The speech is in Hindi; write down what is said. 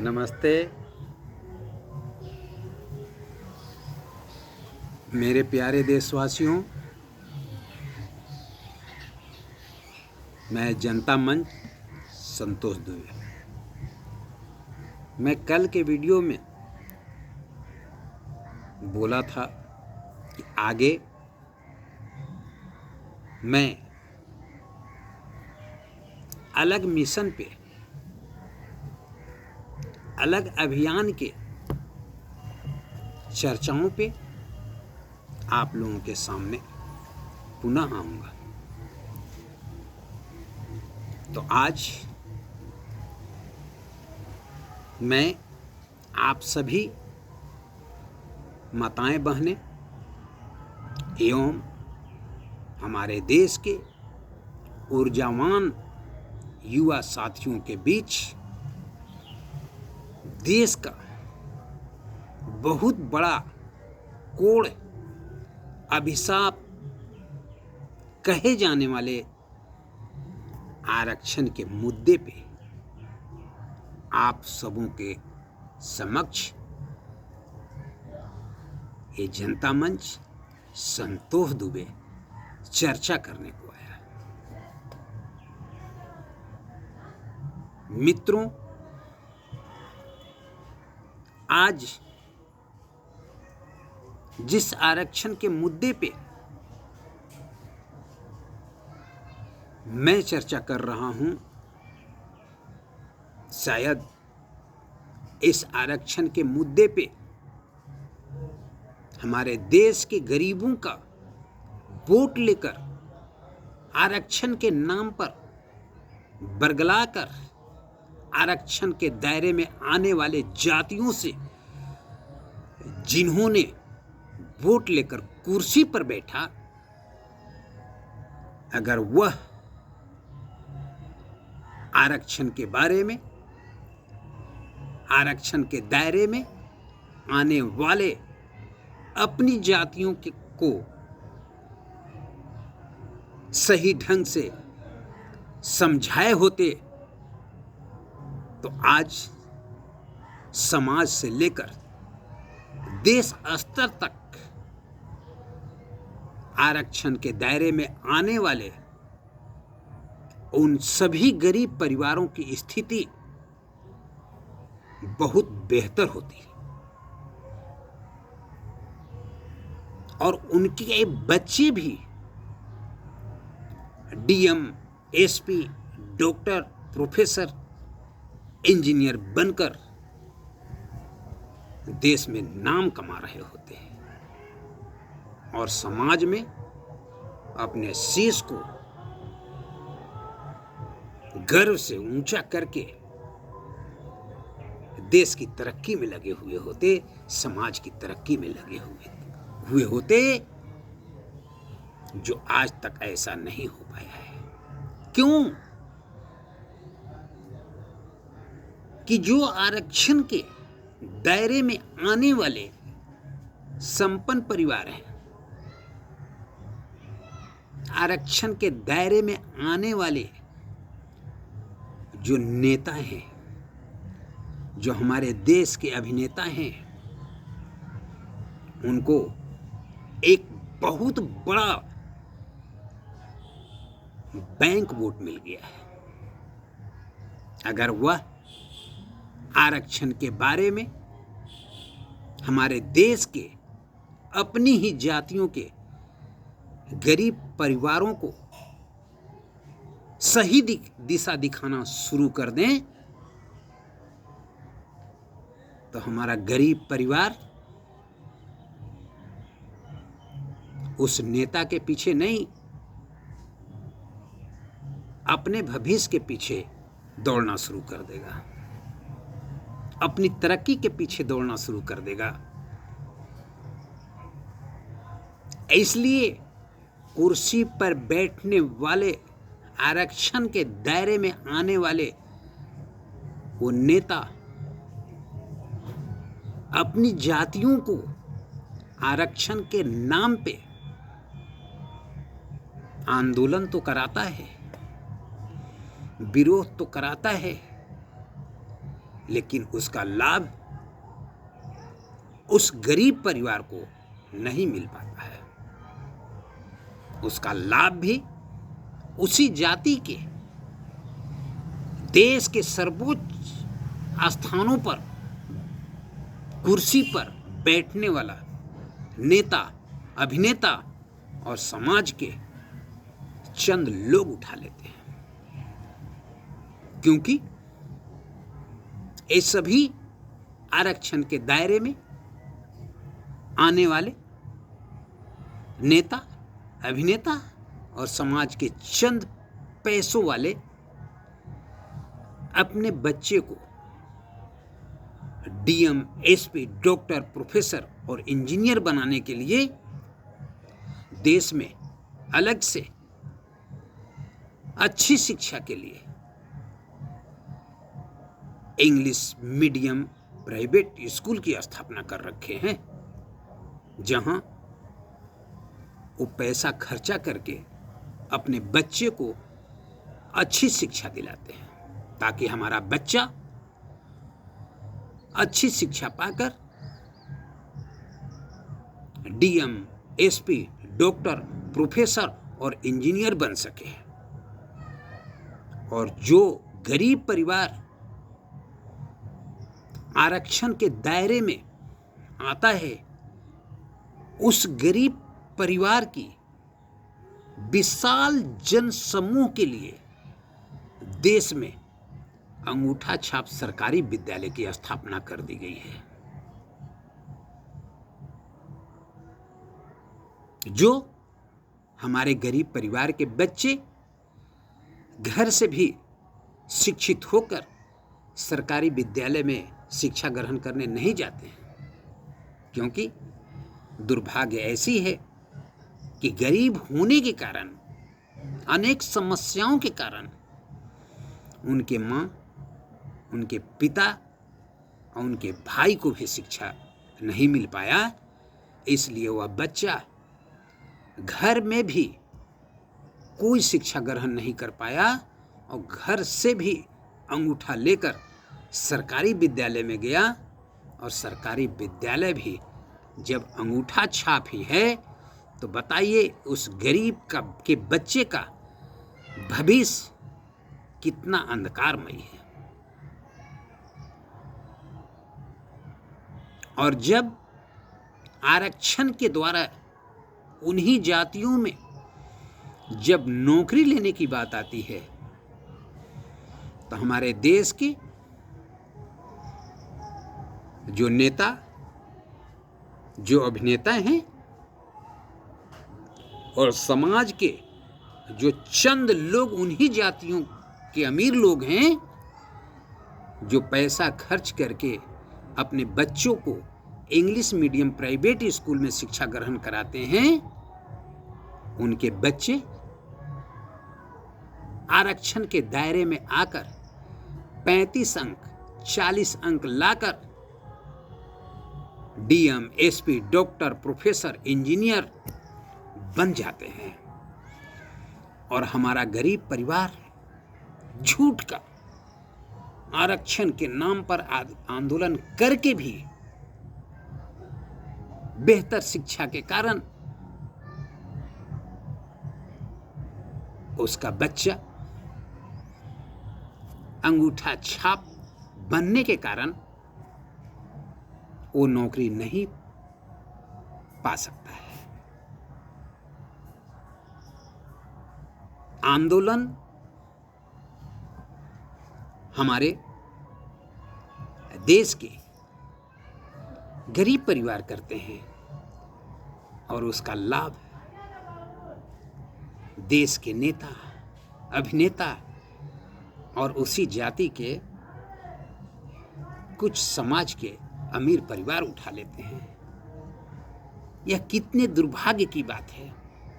नमस्ते मेरे प्यारे देशवासियों। मैं जनता मंच संतोष दुबे। मैं कल के वीडियो में बोला था कि आगे मैं अलग मिशन पे, अलग अभियान के चर्चाओं पे आप लोगों के सामने पुनः आऊँगा। तो आज मैं आप सभी माताएं बहनें एवं हमारे देश के ऊर्जावान युवा साथियों के बीच देश का बहुत बड़ा कोड़ अभिशाप कहे जाने वाले आरक्षण के मुद्दे पे आप सबों के समक्ष ये जनता मंच संतोष दुबे चर्चा करने को आया। मित्रों, आज जिस आरक्षण के मुद्दे पे मैं चर्चा कर रहा हूं, शायद इस आरक्षण के मुद्दे पे हमारे देश के गरीबों का वोट लेकर आरक्षण के नाम पर बरगलाकर आरक्षण के दायरे में आने वाले जातियों से जिन्होंने वोट लेकर कुर्सी पर बैठा, अगर वह आरक्षण के बारे में, आरक्षण के दायरे में आने वाले अपनी जातियों को सही ढंग से समझाए होते, तो आज समाज से लेकर देश स्तर तक आरक्षण के दायरे में आने वाले उन सभी गरीब परिवारों की स्थिति बहुत बेहतर होती है और उनके बच्चे भी DM, SP, doctor, professor, engineer बनकर देश में नाम कमा रहे होते हैं और समाज में अपने शीश को गर्व से ऊंचा करके देश की तरक्की में लगे हुए होते, समाज की तरक्की में लगे हुए होते, जो आज तक ऐसा नहीं हो पाया है। क्यों? कि जो आरक्षण के दायरे में आने वाले संपन्न परिवार हैं, आरक्षण के दायरे में आने वाले जो नेता हैं, जो हमारे देश के अभिनेता हैं, उनको एक बहुत बड़ा बैंक वोट मिल गया है। अगर वह आरक्षण के बारे में हमारे देश के अपनी ही जातियों के गरीब परिवारों को सही दिशा दिखाना शुरू कर दें, तो हमारा गरीब परिवार उस नेता के पीछे नहीं, अपने भविष्य के पीछे दौड़ना शुरू कर देगा, अपनी तरक्की के पीछे दौड़ना शुरू कर देगा। इसलिए कुर्सी पर बैठने वाले, आरक्षण के दायरे में आने वाले वो नेता अपनी जातियों को आरक्षण के नाम पे आंदोलन तो कराता है, विरोध तो कराता है, लेकिन उसका लाभ उस गरीब परिवार को नहीं मिल पाता है। उसका लाभ भी उसी जाति के देश के सर्वोच्च स्थानों पर कुर्सी पर बैठने वाला नेता, अभिनेता और समाज के चंद लोग उठा लेते हैं, क्योंकि ये सभी आरक्षण के दायरे में आने वाले नेता, अभिनेता और समाज के चंद पैसों वाले अपने बच्चे को डीएम, एसपी, डॉक्टर, प्रोफेसर और इंजीनियर बनाने के लिए देश में अलग से अच्छी शिक्षा के लिए इंग्लिश मीडियम प्राइवेट स्कूल की स्थापना कर रखे हैं, जहां वो पैसा खर्चा करके अपने बच्चे को अच्छी शिक्षा दिलाते हैं, ताकि हमारा बच्चा अच्छी शिक्षा पाकर डीएम, एसपी, डॉक्टर, प्रोफेसर और इंजीनियर बन सके। और जो गरीब परिवार आरक्षण के दायरे में आता है, उस गरीब परिवार की विशाल जनसमूह के लिए देश में अंगूठा छाप सरकारी विद्यालय की स्थापना कर दी गई है, जो हमारे गरीब परिवार के बच्चे घर से भी शिक्षित होकर सरकारी विद्यालय में शिक्षा ग्रहण करने नहीं जाते हैं, क्योंकि दुर्भाग्य ऐसी है कि गरीब होने के कारण, अनेक समस्याओं के कारण उनके माँ, उनके पिता और उनके भाई को भी शिक्षा नहीं मिल पाया। इसलिए वह बच्चा घर में भी कोई शिक्षा ग्रहण नहीं कर पाया और घर से भी अंगूठा लेकर सरकारी विद्यालय में गया, और सरकारी विद्यालय भी जब अंगूठा छाप ही है तो बताइए उस गरीब के बच्चे का भविष्य कितना अंधकारमय है। और जब आरक्षण के द्वारा उन्हीं जातियों में जब नौकरी लेने की बात आती है, तो हमारे देश के जो नेता, जो अभिनेता हैं और समाज के जो चंद लोग, उन्हीं जातियों के अमीर लोग हैं जो पैसा खर्च करके अपने बच्चों को इंग्लिश मीडियम प्राइवेट स्कूल में शिक्षा ग्रहण कराते हैं, उनके बच्चे आरक्षण के दायरे में आकर 35 अंक, 40 अंक लाकर DM, SP, doctor, professor, engineer बन जाते हैं। और हमारा गरीब परिवार झूठ का आरक्षण के नाम पर आंदोलन करके भी बेहतर शिक्षा के कारण उसका बच्चा अंगूठा छाप बनने के कारण वो नौकरी नहीं पा सकता है। आंदोलन हमारे देश के गरीब परिवार करते हैं, और उसका लाभ देश के नेता, अभिनेता और उसी जाति के कुछ समाज के अमीर परिवार उठा लेते हैं। यह कितने दुर्भाग्य की बात है